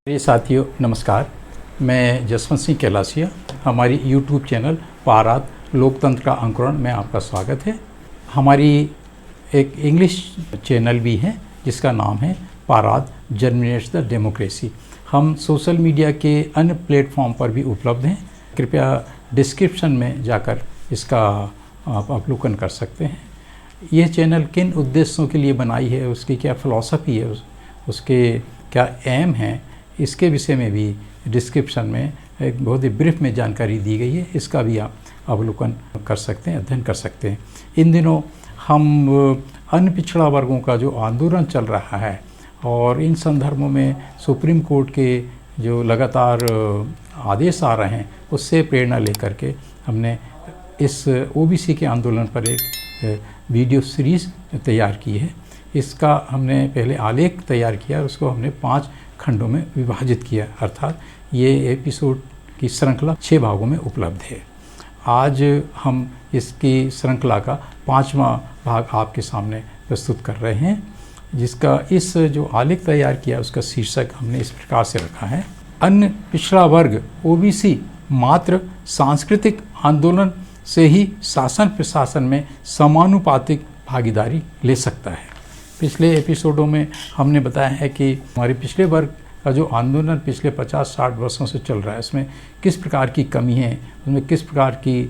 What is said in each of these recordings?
मेरे साथियों नमस्कार। मैं जसवंत सिंह कैलासिया। हमारी YouTube चैनल पाराद लोकतंत्र का अंकुरण में आपका स्वागत है। हमारी एक इंग्लिश चैनल भी है जिसका नाम है पाराद जर्मिनेट्स द डेमोक्रेसी। हम सोशल मीडिया के अन्य प्लेटफॉर्म पर भी उपलब्ध हैं। कृपया डिस्क्रिप्शन में जाकर इसका आप अवलोकन कर सकते हैं। यह चैनल किन उद्देश्यों के लिए बनाई है, उसकी क्या फ़िलॉसफी है, उसके क्या एम हैं, इसके विषय में भी डिस्क्रिप्शन में एक बहुत ही ब्रीफ में जानकारी दी गई है। इसका भी आप अवलोकन कर सकते हैं, अध्ययन कर सकते हैं। इन दिनों हम अन्य पिछड़ा वर्गों का जो आंदोलन चल रहा है और इन संदर्भों में सुप्रीम कोर्ट के जो लगातार आदेश आ रहे हैं उससे प्रेरणा लेकर के हमने इस ओबीसी के आंदोलन पर एक वीडियो सीरीज़ तैयार की है। इसका हमने पहले आलेख तैयार किया, उसको हमने 5 खंडों में विभाजित किया, अर्थात ये एपिसोड की श्रृंखला 6 भागों में उपलब्ध है। आज हम इसकी श्रृंखला का 5वां भाग आपके सामने प्रस्तुत कर रहे हैं, जिसका इस जो आलेख तैयार किया उसका शीर्षक हमने इस प्रकार से रखा है: अन्य पिछड़ा वर्ग ओबीसी मात्र सांस्कृतिक आंदोलन से ही शासन प्रशासन में समानुपातिक भागीदारी ले सकता है। पिछले एपिसोडों में हमने बताया है कि हमारे पिछले वर्ग का जो आंदोलन पिछले 50-60 वर्षों से चल रहा है उसमें किस प्रकार की कमी है, उसमें किस प्रकार की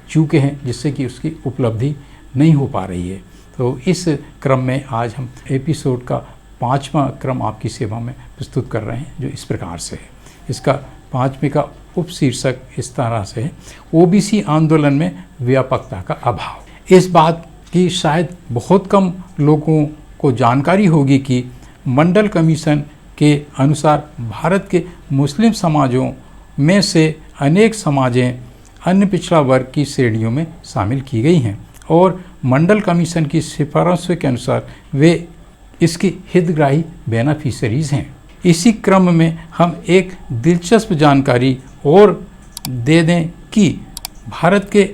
चूकें हैं जिससे कि उसकी उपलब्धि नहीं हो पा रही है। तो इस क्रम में आज हम एपिसोड का 5वां क्रम आपकी सेवा में प्रस्तुत कर रहे हैं, जो इस प्रकार से है। इसका 5वें का उपशीर्षक इस तरह से है: ओबीसी आंदोलन में व्यापकता का अभाव। इस बात कि शायद बहुत कम लोगों को जानकारी होगी कि मंडल कमीशन के अनुसार भारत के मुस्लिम समाजों में से अनेक समाजें अन्य पिछड़ा वर्ग की श्रेणियों में शामिल की गई हैं और मंडल कमीशन की सिफारिशों के अनुसार वे इसकी हितग्राही बेनिफिशरीज हैं। इसी क्रम में हम एक दिलचस्प जानकारी और दे दें कि भारत के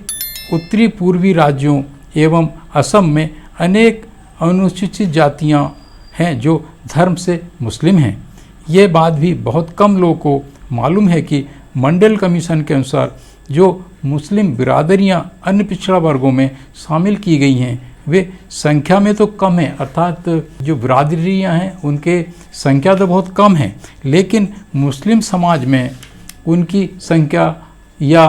उत्तरी पूर्वी राज्यों एवं असम में अनेक अनुसूचित जातियां हैं जो धर्म से मुस्लिम हैं। ये बात भी बहुत कम लोगों को मालूम है कि मंडल कमीशन के अनुसार जो मुस्लिम बिरादरियां अन्य पिछड़ा वर्गों में शामिल की गई हैं वे संख्या में तो कम है, अर्थात जो बिरादरियां हैं उनके संख्या तो बहुत कम है, लेकिन मुस्लिम समाज में उनकी संख्या या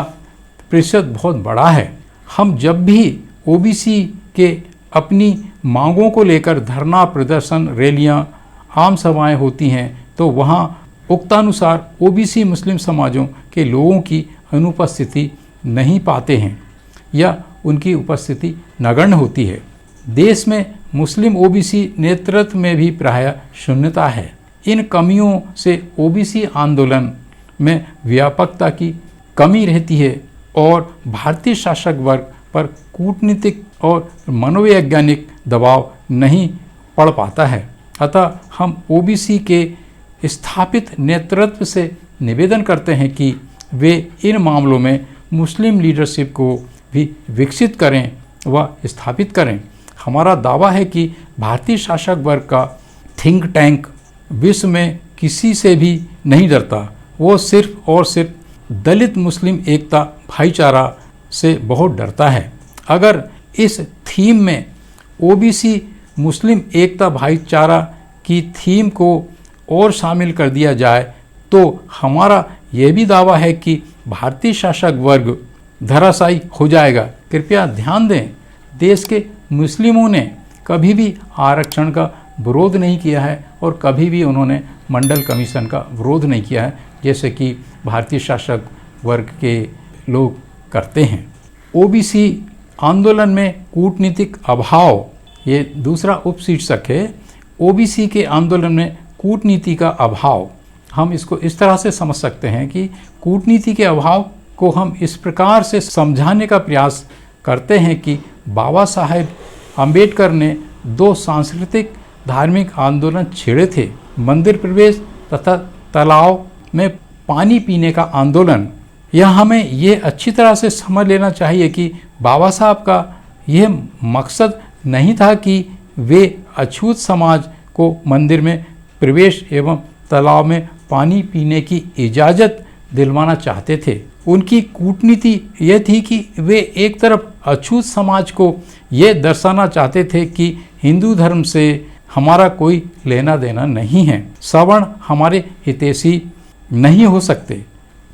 प्रतिशत बहुत बड़ा है। हम जब भी ओबीसी के अपनी मांगों को लेकर धरना प्रदर्शन, रैलियां, आम सभाएं होती हैं तो वहां उक्तानुसार ओबीसी मुस्लिम समाजों के लोगों की अनुपस्थिति नहीं पाते हैं या उनकी उपस्थिति नगण्य होती है। देश में मुस्लिम ओबीसी नेतृत्व में भी प्रायः शून्यता है। इन कमियों से ओबीसी आंदोलन में व्यापकता की कमी रहती है और भारतीय शासक वर्ग पर कूटनीतिक और मनोवैज्ञानिक दबाव नहीं पड़ पाता है। अतः हम ओबीसी के स्थापित नेतृत्व से निवेदन करते हैं कि वे इन मामलों में मुस्लिम लीडरशिप को भी विकसित करें व स्थापित करें। हमारा दावा है कि भारतीय शासक वर्ग का थिंक टैंक विश्व में किसी से भी नहीं डरता। वो सिर्फ और सिर्फ दलित मुस्लिम एकता भाईचारा से बहुत डरता है। अगर इस थीम में ओबीसी मुस्लिम एकता भाईचारा की थीम को और शामिल कर दिया जाए तो हमारा यह भी दावा है कि भारतीय शासक वर्ग धराशायी हो जाएगा। कृपया ध्यान दें, देश के मुस्लिमों ने कभी भी आरक्षण का विरोध नहीं किया है और कभी भी उन्होंने मंडल कमीशन का विरोध नहीं किया है जैसे कि भारतीय शासक वर्ग के लोग करते हैं। ओबीसी आंदोलन में कूटनीतिक अभाव, ये दूसरा उपशीर्षक है। ओबीसी के आंदोलन में कूटनीति का अभाव, हम इसको इस तरह से समझ सकते हैं कि कूटनीति के अभाव को हम इस प्रकार से समझाने का प्रयास करते हैं कि बाबा साहेब अम्बेडकर ने 2 सांस्कृतिक धार्मिक आंदोलन छेड़े थे: मंदिर प्रवेश तथा तालाब में पानी पीने का आंदोलन। यह हमें ये अच्छी तरह से समझ लेना चाहिए कि बाबा साहब का यह मकसद नहीं था कि वे अछूत समाज को मंदिर में प्रवेश एवं तालाब में पानी पीने की इजाज़त दिलवाना चाहते थे। उनकी कूटनीति यह थी कि वे एक तरफ अछूत समाज को ये दर्शाना चाहते थे कि हिंदू धर्म से हमारा कोई लेना देना नहीं है, सवर्ण हमारे हितैषी नहीं हो सकते।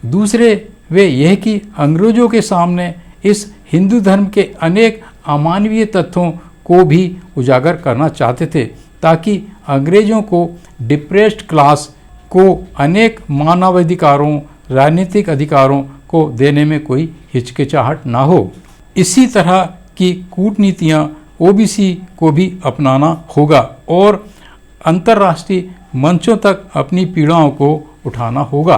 दूसरे वे यह कि अंग्रेजों के सामने इस हिंदू धर्म के अनेक अमानवीय तथ्यों को भी उजागर करना चाहते थे, ताकि अंग्रेजों को डिप्रेस्ड क्लास को अनेक मानवाधिकारों, राजनीतिक अधिकारों को देने में कोई हिचकिचाहट ना हो। इसी तरह की कूटनीतियाँ ओबीसी को भी अपनाना होगा और अंतर्राष्ट्रीय मंचों तक अपनी पीड़ाओं को उठाना होगा।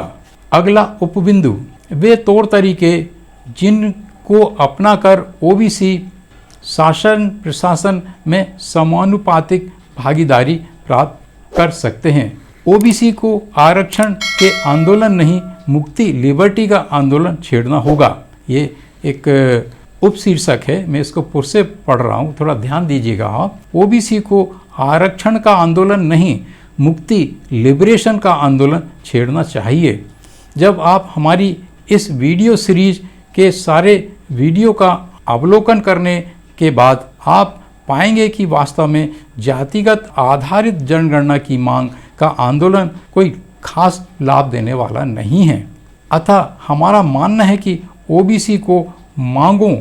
अगला उपबिंदु, वे तौर तरीके जिनको अपनाकर ओबीसी शासन प्रशासन में समानुपातिक भागीदारी प्राप्त कर सकते हैं। ओबीसी को आरक्षण के आंदोलन नहीं, मुक्ति लिबर्टी का आंदोलन छेड़ना होगा। ये एक उपशीर्षक है, मैं इसको पुर से पढ़ रहा हूँ, थोड़ा ध्यान दीजिएगा आप। ओबीसी को आरक्षण का आंदोलन नहीं, मुक्ति लिबरेशन का आंदोलन छेड़ना चाहिए। जब आप हमारी इस वीडियो सीरीज के सारे वीडियो का अवलोकन करने के बाद आप पाएंगे कि वास्तव में जातिगत आधारित जनगणना की मांग का आंदोलन कोई खास लाभ देने वाला नहीं है। अतः हमारा मानना है कि ओबीसी को मांगों,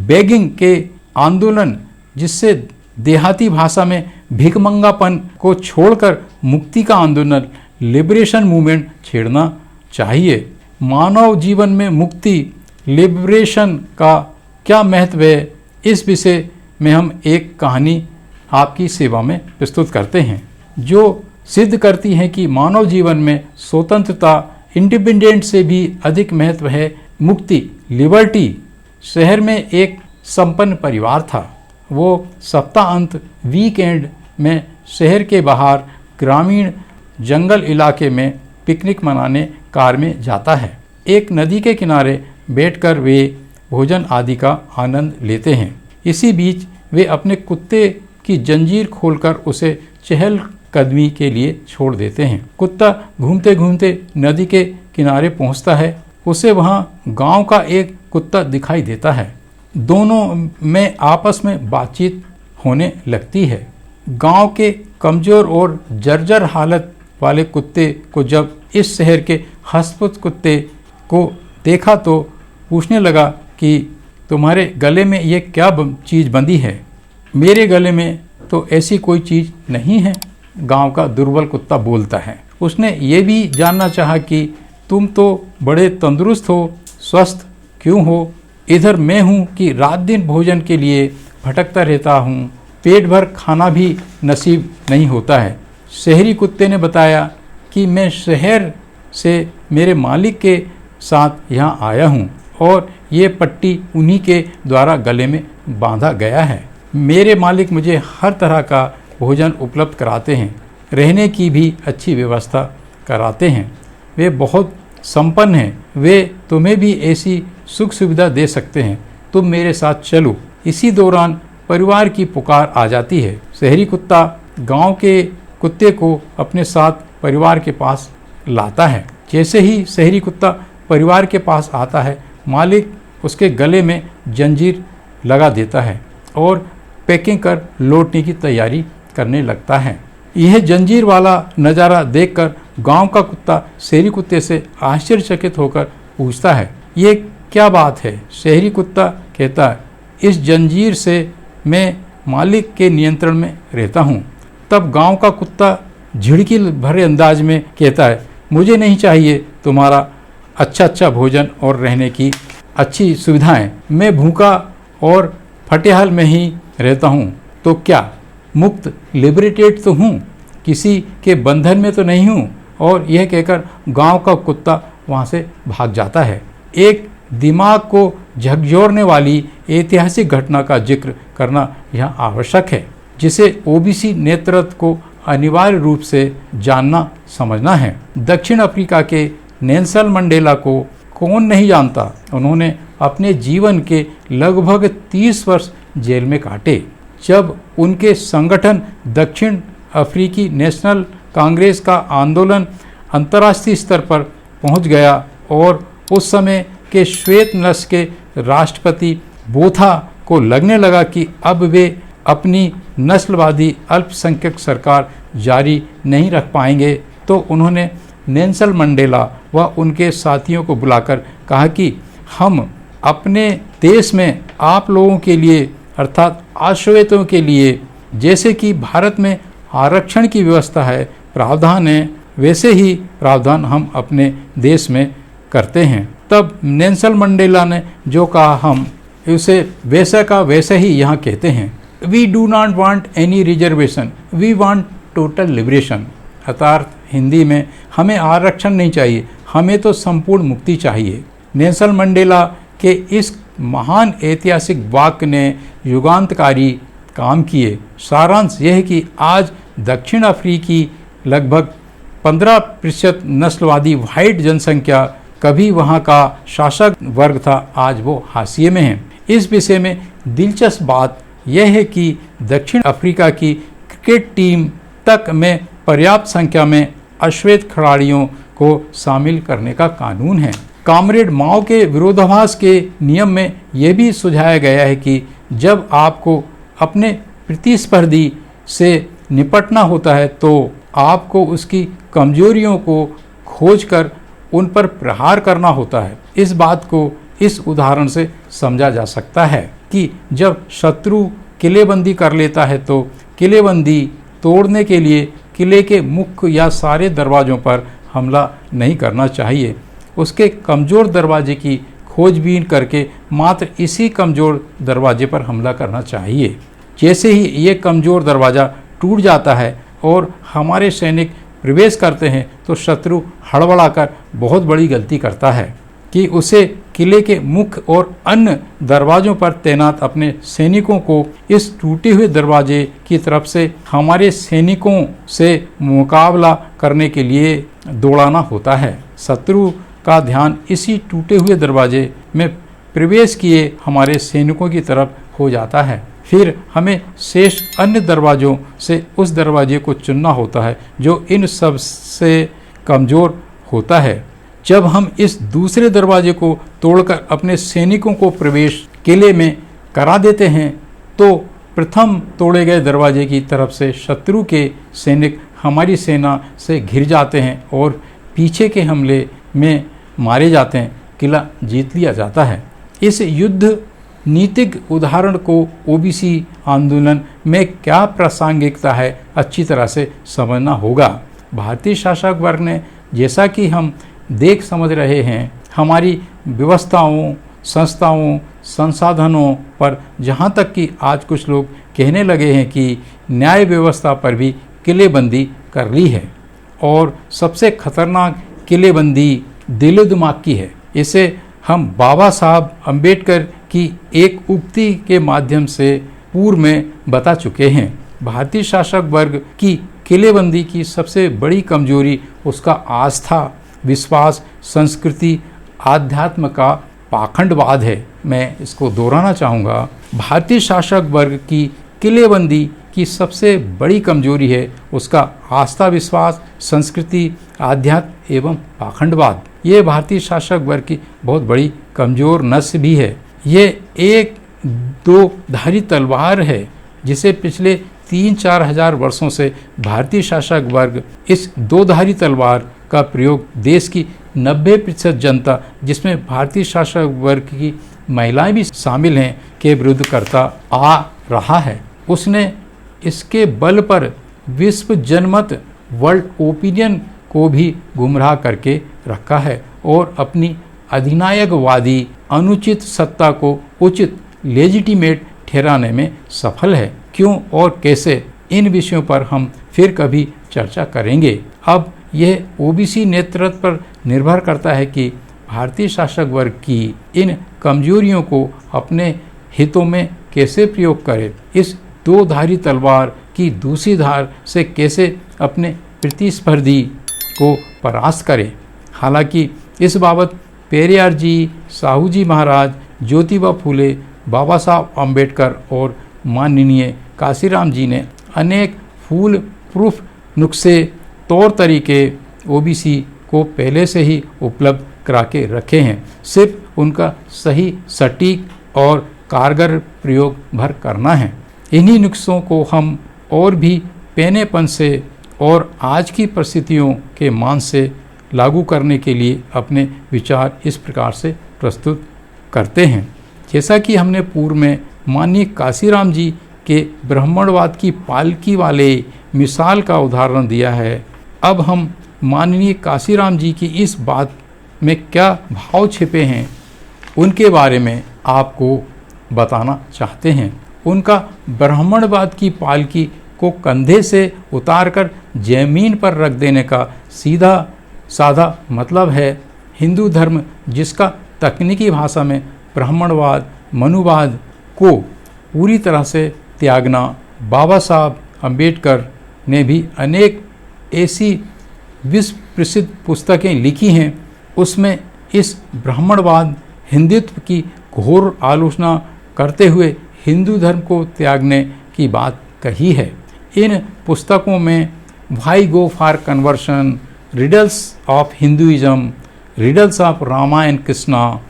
बेगिंग के आंदोलन, जिससे देहाती भाषा में भिखमंगापन को छोड़कर मुक्ति का आंदोलन, लिबरेशन मूवमेंट छेड़ना चाहिए। मानव जीवन में मुक्ति, लिबरेशन का क्या महत्व है, इस विषय में हम एक कहानी आपकी सेवा में प्रस्तुत करते हैं, जो सिद्ध करती है कि मानव जीवन में स्वतंत्रता, इंडिपेंडेंट से भी अधिक महत्व है मुक्ति, लिबर्टी। शहर में एक संपन्न परिवार था। वो सप्ताहांत वीकेंड में शहर के बाहर ग्रामीण जंगल इलाके में पिकनिक मनाने कार में जाता है। एक नदी के किनारे बैठकर वे भोजन आदि का आनंद लेते हैं। इसी बीच वे अपने कुत्ते की जंजीर खोलकर उसे चहल कदमी के लिए छोड़ देते हैं। कुत्ता घूमते घूमते नदी के किनारे पहुंचता है। उसे वहां गांव का एक कुत्ता दिखाई देता है। दोनों में आपस में बातचीत होने लगती है। गांव के कमजोर और जर्जर हालत वाले कुत्ते को जब इस शहर के हस्तपुत कुत्ते को देखा तो पूछने लगा कि तुम्हारे गले में ये क्या चीज़ बंधी है? मेरे गले में तो ऐसी कोई चीज़ नहीं है, गांव का दुर्बल कुत्ता बोलता है। उसने ये भी जानना चाहा कि तुम तो बड़े तंदुरुस्त हो, स्वस्थ क्यों हो? इधर मैं हूँ कि रात दिन भोजन के लिए भटकता रहता हूँ, पेट भर खाना भी नसीब नहीं होता है। शहरी कुत्ते ने बताया कि मैं शहर से मेरे मालिक के साथ यहाँ आया हूँ और ये पट्टी उन्हीं के द्वारा गले में बांधा गया है। मेरे मालिक मुझे हर तरह का भोजन उपलब्ध कराते हैं, रहने की भी अच्छी व्यवस्था कराते हैं। वे बहुत संपन्न हैं, वे तुम्हें भी ऐसी सुख सुविधा दे सकते हैं, तुम मेरे साथ चलो। इसी दौरान परिवार की पुकार आ जाती है। शहरी कुत्ता गांव के कुत्ते को अपने साथ परिवार के पास लाता है। जैसे ही शहरी कुत्ता परिवार के पास आता है, मालिक उसके गले में जंजीर लगा देता है और पैकिंग कर लौटने की तैयारी करने लगता है। यह जंजीर वाला नज़ारा देखकर गांव का कुत्ता शहरी कुत्ते से आश्चर्यचकित होकर पूछता है, ये क्या बात है? शहरी कुत्ता कहता है, इस जंजीर से मैं मालिक के नियंत्रण में रहता हूँ। तब गांव का कुत्ता झिड़की भरे अंदाज में कहता है, मुझे नहीं चाहिए तुम्हारा अच्छा भोजन और रहने की अच्छी सुविधाएं। मैं भूखा और फटेहाल में ही रहता हूँ, तो क्या मुक्त लिबरेटेड तो हूँ, किसी के बंधन में तो नहीं हूँ। और यह कहकर गांव का कुत्ता वहाँ से भाग जाता है। एक दिमाग को झकझोरने वाली ऐतिहासिक घटना का जिक्र करना यहाँ आवश्यक है, जिसे ओबीसी नेतृत्व को अनिवार्य रूप से जानना समझना है। दक्षिण अफ्रीका के नेल्सन मंडेला को कौन नहीं जानता? उन्होंने अपने जीवन के लगभग 30 वर्ष जेल में काटे। जब उनके संगठन दक्षिण अफ्रीकी नेशनल कांग्रेस का आंदोलन अंतर्राष्ट्रीय स्तर पर पहुंच गया और उस समय के श्वेत नस्ल के राष्ट्रपति बोथा को लगने लगा कि अब वे अपनी नस्लवादी अल्पसंख्यक सरकार जारी नहीं रख पाएंगे, तो उन्होंने नेल्सन मंडेला व उनके साथियों को बुलाकर कहा कि हम अपने देश में आप लोगों के लिए अर्थात अश्वेतों के लिए जैसे कि भारत में आरक्षण की व्यवस्था है, प्रावधान है, वैसे ही प्रावधान हम अपने देश में करते हैं। तब नेल्सन मंडेला ने जो कहा हम उसे वैसा का वैसे ही यहाँ कहते हैं। We do not want any reservation, we want total liberation. अर्थात हिंदी में हमें आरक्षण नहीं चाहिए, हमें तो संपूर्ण मुक्ति चाहिए। नेल्सन मंडेला के इस महान ऐतिहासिक वाक्य ने युगांतकारी काम किए। सारांश यह है कि आज दक्षिण अफ्रीकी लगभग 15% नस्लवादी वाइट जनसंख्या कभी वहाँ का शासक वर्ग था, आज वो हाशिए में है। इस विषय में दिलचस्प बात यह है कि दक्षिण अफ्रीका की क्रिकेट टीम तक में पर्याप्त संख्या में अश्वेत खिलाड़ियों को शामिल करने का कानून है। कॉमरेड माओ के विरोधाभास के नियम में यह भी सुझाया गया है कि जब आपको अपने प्रतिस्पर्धी से निपटना होता है तो आपको उसकी कमजोरियों को खोजकर उन पर प्रहार करना होता है। इस बात को इस उदाहरण से समझा जा सकता है कि जब शत्रु किलेबंदी कर लेता है तो किलेबंदी तोड़ने के लिए किले के मुख्य या सारे दरवाज़ों पर हमला नहीं करना चाहिए। उसके कमज़ोर दरवाजे की खोजबीन करके मात्र इसी कमज़ोर दरवाजे पर हमला करना चाहिए। जैसे ही ये कमज़ोर दरवाज़ा टूट जाता है और हमारे सैनिक प्रवेश करते हैं तो शत्रु हड़बड़ाकर बहुत बड़ी गलती करता है कि उसे किले के मुख्य और अन्य दरवाज़ों पर तैनात अपने सैनिकों को इस टूटे हुए दरवाजे की तरफ से हमारे सैनिकों से मुकाबला करने के लिए दौड़ाना होता है। शत्रु का ध्यान इसी टूटे हुए दरवाजे में प्रवेश किए हमारे सैनिकों की तरफ हो जाता है। फिर हमें शेष अन्य दरवाज़ों से उस दरवाजे को चुनना होता है जो इन सब से कमज़ोर होता है। जब हम इस दूसरे दरवाजे को तोड़कर अपने सैनिकों को प्रवेश किले में करा देते हैं तो प्रथम तोड़े गए दरवाजे की तरफ से शत्रु के सैनिक हमारी सेना से घिर जाते हैं और पीछे के हमले में मारे जाते हैं, किला जीत लिया जाता है। इस युद्ध नीतिक उदाहरण को ओबीसी आंदोलन में क्या प्रासंगिकता है अच्छी तरह से समझना होगा। भारतीय शासक वर्ग ने जैसा कि हम देख समझ रहे हैं हमारी व्यवस्थाओं, संस्थाओं, संसाधनों पर, जहाँ तक कि आज कुछ लोग कहने लगे हैं कि न्याय व्यवस्था पर भी किलेबंदी कर ली है और सबसे खतरनाक किलेबंदी दिलो दिमाग की है। इसे हम बाबा साहब अम्बेडकर की एक उक्ति के माध्यम से पूर्व में बता चुके हैं। भारतीय शासक वर्ग की किलेबंदी की सबसे बड़ी कमजोरी उसका आस्था, विश्वास, संस्कृति, आध्यात्म का पाखंडवाद है। मैं इसको दोहराना चाहूँगा। भारतीय शासक वर्ग की किलेबंदी की सबसे बड़ी कमजोरी है उसका आस्था, विश्वास, संस्कृति, आध्यात्म एवं पाखंडवाद। ये भारतीय शासक वर्ग की बहुत बड़ी कमजोर नस भी है। ये एक दो धारी तलवार है जिसे पिछले 3-4 हजार वर्षों से भारतीय शासक वर्ग इस दो धारी तलवार का प्रयोग देश की 90% जनता, जिसमें भारतीय शासक वर्ग की महिलाएं भी शामिल हैं, के विरुद्ध करता आ रहा है। उसने इसके बल पर विश्व जनमत, वर्ल्ड ओपिनियन को भी गुमराह करके रखा है और अपनी अधिनायकवादी अनुचित सत्ता को उचित लेजिटिमेट ठहराने में सफल है। क्यों और कैसे, इन विषयों पर हम फिर कभी चर्चा करेंगे। अब यह ओबीसी नेतृत्व पर निर्भर करता है कि भारतीय शासक वर्ग की इन कमजोरियों को अपने हितों में कैसे प्रयोग करे, इस दो धारी तलवार की दूसरी धार से कैसे अपने प्रतिस्पर्धी को परास्त करे। हालांकि इस बाबत पेरियार जी, साहू जी महाराज, ज्योतिबा फूले, बाबा साहब अम्बेडकर और माननीय काशीराम जी ने अनेक फूल प्रूफ नुस्खे, तौर तरीके ओबीसी को पहले से ही उपलब्ध करा के रखे हैं, सिर्फ उनका सही, सटीक और कारगर प्रयोग भर करना है। इन्हीं नुस्खों को हम और भी पैनेपन से और आज की परिस्थितियों के मान से लागू करने के लिए अपने विचार इस प्रकार से प्रस्तुत करते हैं। जैसा कि हमने पूर्व में माननीय काशीराम जी के ब्राह्मणवाद की पालकी वाले मिसाल का उदाहरण दिया है, अब हम माननीय काशीराम जी की इस बात में क्या भाव छिपे हैं उनके बारे में आपको बताना चाहते हैं। उनका ब्राह्मणवाद की पालकी को कंधे से उतारकर जमीन पर रख देने का सीधा साधा मतलब है हिंदू धर्म, जिसका तकनीकी भाषा में ब्राह्मणवाद, मनुवाद को पूरी तरह से त्यागना। बाबा साहब अम्बेडकर ने भी अनेक ऐसी विश्व प्रसिद्ध पुस्तकें लिखी हैं, उसमें इस ब्राह्मणवाद हिंदुत्व की घोर आलोचना करते हुए हिंदू धर्म को त्यागने की बात कही है। इन पुस्तकों में why go for conversion, riddles of Hinduism, riddles of Ramayana Krishna,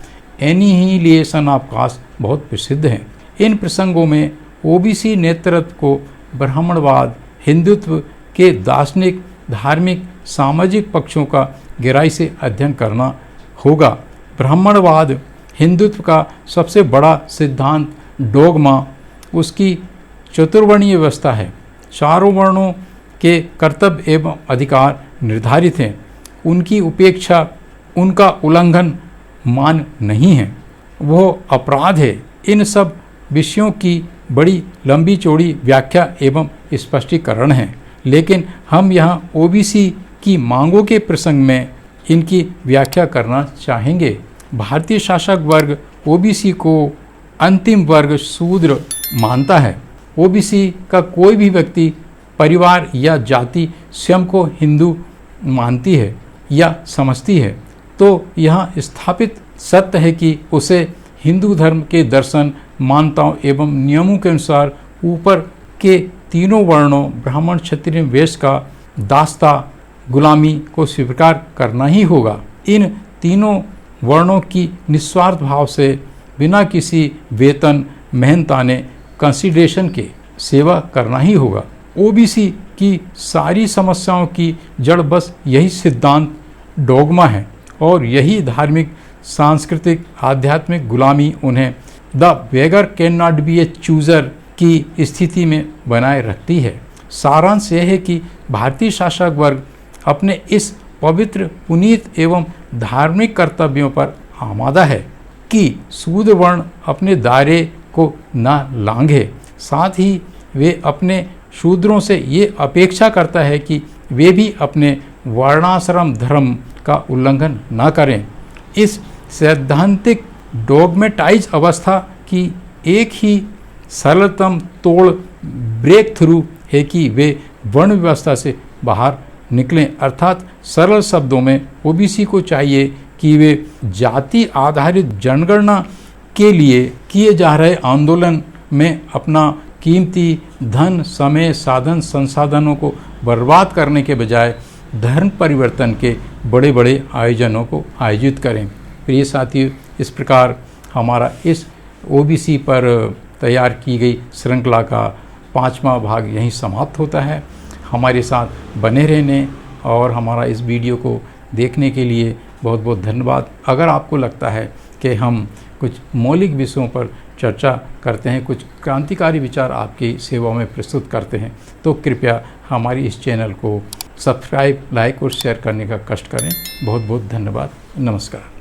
annihilation of caste बहुत प्रसिद्ध हैं। इन प्रसंगों में ओबीसी नेतृत्व को ब्राह्मणवाद, हिंदुत्व के दार्शनिक, धार्मिक, सामाजिक पक्षों का गहराई से अध्ययन करना होगा। ब्राह्मणवाद हिंदुत्व का सबसे बड़ा सिद्धांत, डोगमा, उसकी चतुर्वर्णीय व्यवस्था है। चारों वर्णों के कर्तव्य एवं अधिकार निर्धारित हैं, उनकी उपेक्षा, उनका उल्लंघन मान नहीं है, वो अपराध है। इन सब विषयों की बड़ी लंबी चौड़ी व्याख्या एवं स्पष्टीकरण है, लेकिन हम यहाँ ओबीसी की मांगों के प्रसंग में इनकी व्याख्या करना चाहेंगे। भारतीय शासक वर्ग ओबीसी को अंतिम वर्ग शूद्र मानता है। ओबीसी का कोई भी व्यक्ति, परिवार या जाति स्वयं को हिंदू मानती है या समझती है तो यह स्थापित सत्य है कि उसे हिंदू धर्म के दर्शन, मान्यताओं एवं नियमों के अनुसार ऊपर के तीनों वर्णों ब्राह्मण, क्षत्रिय, वैश्य का दास्ता, गुलामी को स्वीकार करना ही होगा। इन तीनों वर्णों की निस्वार्थ भाव से बिना किसी वेतन, मेहनताने, कंसिडरेशन के सेवा करना ही होगा। ओबीसी की सारी समस्याओं की जड़ बस यही सिद्धांत, डोगमा है और यही धार्मिक, सांस्कृतिक, आध्यात्मिक गुलामी उन्हें the beggar can not be A chooser की स्थिति में बनाए रखती है। सारांश यह है कि भारतीय शासक वर्ग अपने इस पवित्र, पुनीत एवं धार्मिक कर्तव्यों पर आमादा है कि शूद्र वर्ण अपने दायरे को न लांघे। साथ ही वे अपने शूद्रों से ये अपेक्षा करता है कि वे भी अपने वर्णाश्रम धर्म का उल्लंघन न करें। इस सैद्धांतिक डोगमेटाइज अवस्था की एक ही सरलतम तोड़, ब्रेक थ्रू है कि वे वर्ण व्यवस्था से बाहर निकलें। अर्थात सरल शब्दों में ओबीसी को चाहिए कि वे जाति आधारित जनगणना के लिए किए जा रहे आंदोलन में अपना कीमती धन, समय, साधन, संसाधनों को बर्बाद करने के बजाय धर्म परिवर्तन के बड़े बड़े आयोजनों को आयोजित करें। प्रिय साथियों, इस प्रकार हमारा इस ओबीसी पर तैयार की गई श्रृंखला का 5वां भाग यहीं समाप्त होता है। हमारे साथ बने रहने और हमारा इस वीडियो को देखने के लिए बहुत बहुत धन्यवाद। अगर आपको लगता है कि हम कुछ मौलिक विषयों पर चर्चा करते हैं, कुछ क्रांतिकारी विचार आपकी सेवा में प्रस्तुत करते हैं, तो कृपया हमारी इस चैनल को सब्सक्राइब, लाइक और शेयर करने का कष्ट करें। बहुत बहुत धन्यवाद। नमस्कार।